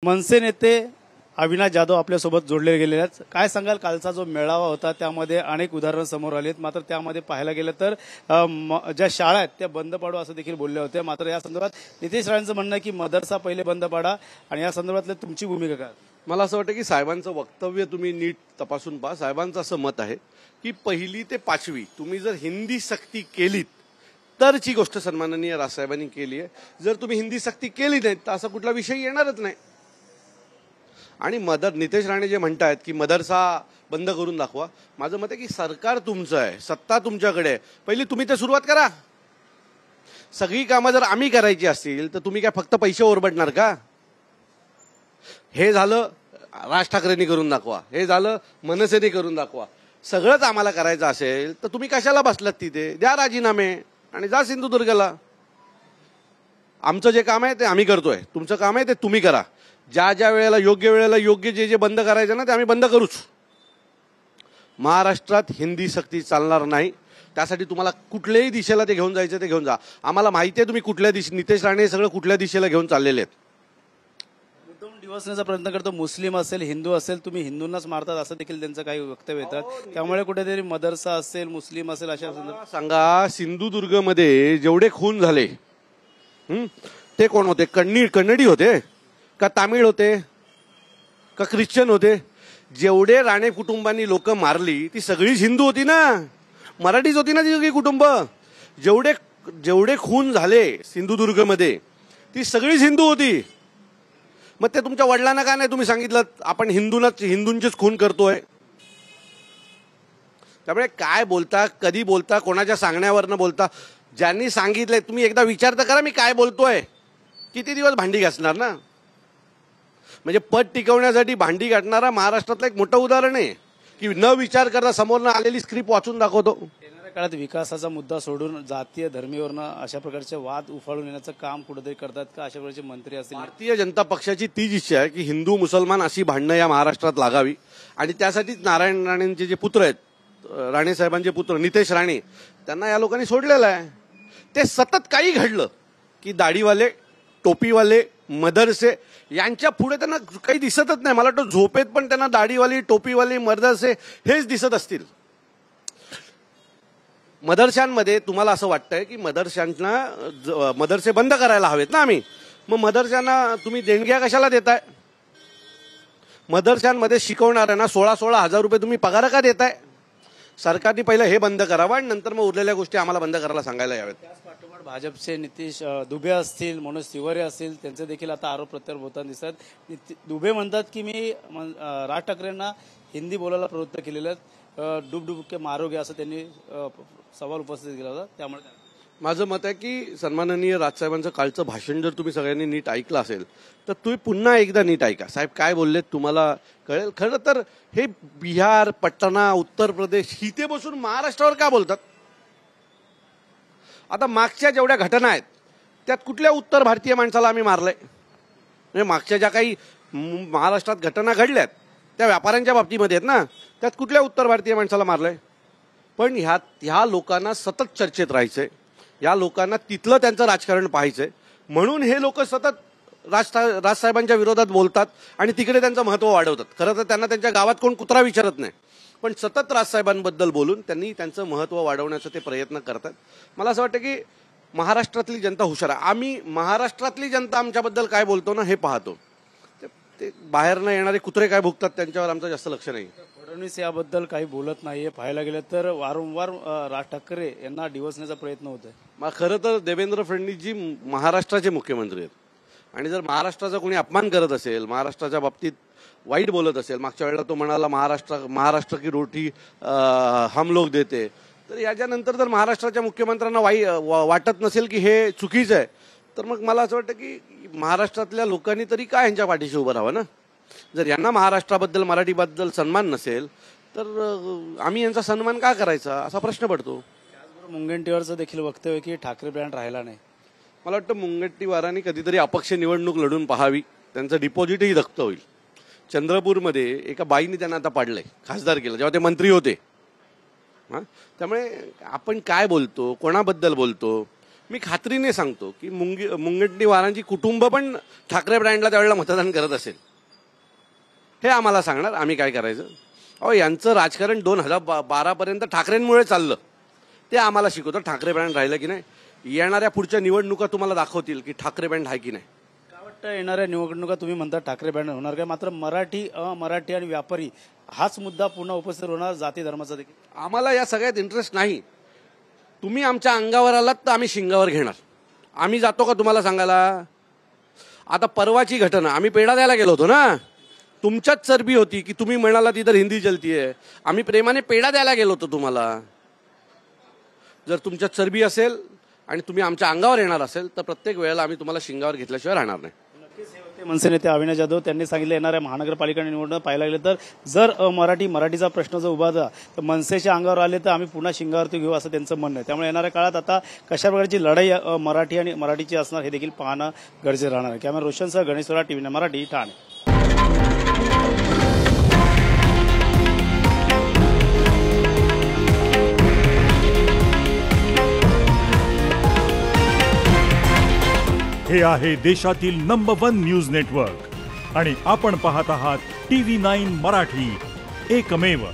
मनसे नेते अविनाश जाधव आपल्यासोबत जोडले गेलेले आहेत. काय सांगाल, कालचा जो मेळावा होता त्यामध्ये अनेक उदाहरणं समोर आली आहेत. मात्र त्यामध्ये पाहायला गेलं तर ज्या शाळा आहेत त्या बंद पाडू असं देखील बोलले होते. मात्र या संदर्भात नितेश राणेंचं म्हणणं आहे की मदरसा पहिले बंद पाडा, आणि या संदर्भातली तुमची भूमिका काय? मला असं वाटतं की साहेबांचं वक्तव्य तुम्ही नीट तपासून पहा. साहेबांचं असं मत आहे की 1ली ते 5वी तुम्ही जर हिंदी सक्ती केलीत तरची गोष्ट सन्माननीय राजसाहेबांनी केली आहे. जर तुम्ही हिंदी सक्ती केली नाही तर असा कुठला विषय येणारच नाही. आणि नितेश राणे जे म्हणतायत की मदरसा बंद करून दाखवा, माझं मत आहे की सरकार तुमचं आहे, सत्ता तुमच्याकडे आहे, पहिली तुम्ही ते सुरुवात करा. सगळी कामं जर आम्ही करायची असतील तर तुम्ही काय फक्त पैसे ओरबडणार का? हे झालं राज ठाकरेंनी करून दाखवा, हे झालं मनसेने करून दाखवा. सगळंच आम्हाला करायचं असेल तर तुम्ही कशाला बसलात तिथे? द्या राजीनामे आणि जा सिंधुदुर्गला. आमचं जे काम आहे ते आम्ही करतोय, तुमचं काम आहे ते तुम्ही करा. ज्या ज्या वेळेला योग्य जे बंद करायचं ना ते आम्ही बंद करूच. महाराष्ट्रात हिंदी सक्ती चालणार नाही. त्यासाठी तुम्हाला कुठल्याही दिशेला ते घेऊन जायचं ते घेऊन जा. आम्हाला माहिती आहे तुम्ही कुठल्या दिशे, नितेश राणे सगळं कुठल्या दिशेला घेऊन चाललेले आहेत. मुद्दाम डिवचण्याचा प्रयत्न करतो. मुस्लिम असेल, हिंदू असेल, तुम्ही हिंदूंनाच मारतात असं देखील त्यांचं काही वक्तव्य येतात. त्यामुळे कुठेतरी मदरसा असेल, मुस्लिम असेल अशा सांगा. सिंधुदुर्गमध्ये जेवढे खून झाले ते कोण होते? कन्नडी होते का तामिळ होते का ख्रिश्चन होते? जेवढे राणे कुटुंबांनी लोक मारली ती सगळीच हिंदू होती ना, मराठीच होती ना ती सगळी कुटुंब. जेवढे खून झाले सिंधुदुर्गमध्ये ती सगळीच हिंदू होती. मग ते तुमच्या वडिलांना का नाही तुम्ही सांगितलं आपण हिंदूंचेच खून करतोय? त्यामुळे काय बोलता, कधी बोलता, कोणाच्या सांगण्यावरनं बोलता? ज्यांनी सांगितलंय तुम्ही एकदा विचार तर करा मी काय बोलतोय. किती दिवस भांडी घासणार ना? म्हणजे पद टिकवण्यासाठी भांडी गाठणारा महाराष्ट्रातलं एक मोठं उदाहरण आहे की न विचार करता समोरनं आलेली स्क्रिप्ट वाचून दाखवतो. येणाऱ्या काळात विकासाचा मुद्दा सोडून जातीय धर्मीवरनं अशा प्रकारचे वाद उफाळून येण्याचं काम कुठेतरी करतात का अशा प्रकारचे मंत्री असतील? भारतीय जनता पक्षाची तीच इच्छा आहे की हिंदू मुसलमान अशी भांडणं या महाराष्ट्रात लागावी. आणि त्यासाठीच नारायण राणेंचे जे पुत्र आहेत, राणे साहेबांचे पुत्र नितेश राणे, त्यांना या लोकांनी सोडलेलं आहे. ते सतत काही घडलं की दाढीवाले, टोपीवाले, मदरसे यांच्या पुढे त्यांना काही दिसतच नाही. मला वाटतं झोपेत पण त्यांना दाढीवाली, टोपीवाली, मदरसे हेच दिसत असतील. मदरशांमध्ये तुम्हाला असं वाटतंय की मदरसे बंद करायला हवेत ना आम्ही, मग मदरशांना तुम्ही देणग्या कशाला देताय? मदरशांमध्ये शिकवणाऱ्यांना 16,000 रुपये तुम्ही पगार का देताय? सरकारने पहिलं हे बंद करावं आणि नंतर मग उरलेल्या गोष्टी आम्हाला बंद करायला सांगायला यावेत. त्याच पाठोपाठ भाजपचे नितीश दुबे असतील, मनोज तिवारी असतील, त्यांचे देखील आता आरोप प्रत्यारोप होताना दिसतात. दुबे म्हणतात की मी राज ठाकरेंना हिंदी बोलायला प्रवृत्त केलेलं आहे, डुबडुब के मारोगे असं त्यांनी सवाल उपस्थित केला होता. त्यामुळे माझं मत आहे की सन्माननीय राजसाहेबांचं कालचं भाषण जर तुम्ही सगळ्यांनी नीट ऐकलं असेल तर तुम्ही पुन्हा एकदा नीट ऐका. साहेब काय बोललेत तुम्हाला कळेल. खरं तर हे बिहार, पटना, उत्तर प्रदेश इथे बसून महाराष्ट्रावर का बोलतात? आता मागच्या जेवढ्या घटना आहेत त्यात कुठल्या उत्तर भारतीय माणसाला आम्ही मारलंय? म्हणजे मागच्या ज्या काही महाराष्ट्रात घटना घडल्यात त्या व्यापाऱ्यांच्या बाबतीमध्ये आहेत ना, त्यात कुठल्या उत्तर भारतीय माणसाला मारलंय? पण ह्या लोकांना सतत चर्चेत राहायचंय, या लोकांना तिथलं त्यांचं राजकारण पाहायचंय, म्हणून हे लोक सतत राजसाहेबांच्या विरोधात बोलतात आणि तिकडे त्यांचं महत्त्व वाढवतात. खरं तर त्यांना त्यांच्या गावात कोण कुत्रा विचारत नाही, पण सतत राजसाहेबांबद्दल बोलून त्यांनी त्यांचं महत्त्व वाढवण्याचा ते प्रयत्न करतात. मला असं वाटतं की महाराष्ट्रातली जनता हुशार आहे. आम्ही महाराष्ट्रातली जनता आमच्याबद्दल काय बोलतो ना हे पाहतो. ते बाहेरनं येणारे कुत्रे काय भुगतात त्यांच्यावर आमचं जास्त लक्ष नाही. फडणवीस याबद्दल काही बोलत नाहीये. पाहायला गेलं तर वारंवार राज ठाकरे यांना डिवचण्याचा प्रयत्न होत आहे. मग खरं तर देवेंद्र फडणवीसजी महाराष्ट्राचे मुख्यमंत्री आहेत आणि जर महाराष्ट्राचा कोणी अपमान करत असेल, महाराष्ट्राच्या बाबतीत वाईट बोलत असेल, मागच्या वेळेला तो म्हणाला महाराष्ट्र की रोटी हम लोग देते, तर याच्यानंतर जर महाराष्ट्राच्या मुख्यमंत्र्यांना वाटत नसेल की हे चुकीचं आहे तर मग मला असं वाटतं की महाराष्ट्रातल्या लोकांनी तरी काय यांच्या पाठीशी उभं राहावं ना. जर यांना महाराष्ट्राबद्दल, मराठीबद्दल सन्मान नसेल तर आम्ही यांचा सन्मान का करायचा असा प्रश्न पडतो. त्याचबरोबर मुनगंटीवारचं देखील वक्तव्य की ठाकरे ब्रँड राहिला नाही. मला वाटतं मुनगंटीवारांनी कधीतरी अपक्ष निवडणूक लढून पाहावी, त्यांचं डिपॉझिटही दखतं होईल. चंद्रपूरमध्ये एका बाईने त्यांना आता पाडलंय, खासदार केलं जेव्हा ते मंत्री होते. त्यामुळे आपण काय बोलतो, कोणाबद्दल बोलतो, मी खात्रीने सांगतो की मुनगंटीवारांची कुटुंब पण ठाकरे ब्रँडला त्यावेळेला मतदान करत असेल. हे आम्हाला सांगणार आम्ही काय करायचं. अहो यांचं राजकारण 2012 पर्यंत ठाकरेंमुळे चाललं, ते आम्हाला शिकवतं. ठाकरे ब्रँड राहिलं की नाही, येणाऱ्या पुढच्या निवडणुका तुम्हाला दाखवतील की ठाकरे ब्रँड आहे की नाही. काय वाटतं येणाऱ्या निवडणुका तुम्ही म्हणता ठाकरे ब्रँड होणार काय, मात्र मराठी अमराठी आणि व्यापारी हाच मुद्दा पुन्हा उपस्थित होणार, जाती धर्माचा देखील? आम्हाला या सगळ्यात इंटरेस्ट नाही. तुम्ही आमच्या अंगावर आलात तर आम्ही शिंगावर घेणार. आम्ही जातो का तुम्हाला सांगायला. आता परवाची घटना, आम्ही पेढा द्यायला गेलो होतो ना, तुमच्याच चरबी होती की तुम्ही म्हणाला तिथं हिंदी चलतीये. आम्ही प्रेमाने पेढा द्यायला गेलो होतो तुम्हाला. जर तुमच्यात चरबी असेल आणि तुम्ही आमच्या अंगावर येणार असेल तर प्रत्येक वेळेला आम्ही तुम्हाला शिंगावर घेतल्याशिवाय राहणार नाही. नक्कीच हे होते मनसे नेते अविनाश जाधव. त्यांनी सांगितलं येणाऱ्या महानगरपालिका निवडणूक पाहायला गेलं तर जर मराठीचा प्रश्न जर उभा झाला तर मनसेच्या अंगावर आले तर आम्ही पुन्हा शिंगावरती घेऊ असं त्यांचं म्हणणं आहे. त्यामुळे येणाऱ्या काळात आता कशा प्रकारची लढाई मराठी आणि मराठीची असणार हे देखील पाहणं गरजेचं राहणार आहे. कॅमेरा रोशनसह गणेश सोरा, TV9 मराठी, ठाणे. हे आहे देशातील नंबर 1 न्यूज नेटवर्क आणि आपण पाहत आहात TV9 मराठी, एकमेव.